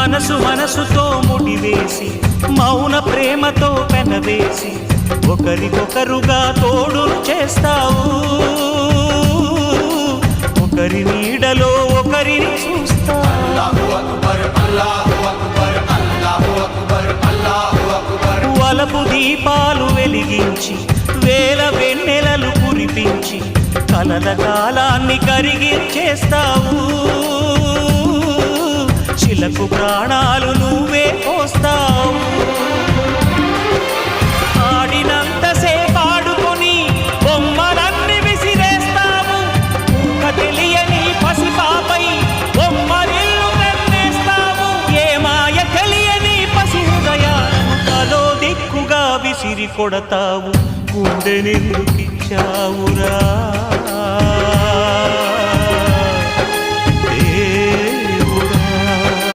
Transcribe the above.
మనసు మనసుతో ముడివేసి మౌన ప్రేమతో పెనవేసి ఒకరికొకరుగా తోడును చేస్తావు ఒకరి నీడలో ఒకరిని చూస్తావు వలపు దీపాలు వెలిగించి వేల వెన్నెలలు కురిపించి కలల కాలాన్ని కరిగించేస్తావు శిలకు ప్రాణాలు నువ్వే పోస్తావు ఆడినంతసేపు ఆడుకొని బొమ్మలన్నీ విసిరేస్తావు ఊహ తెలియని పసిపాపై బొమ్మరిల్లు వెన్నేస్తావు ఏ మాయ తెలియని పసి హృదయాలను తలో దిక్కుగా విసిరి కొడతావు గుండెనెందుకిచ్చావురా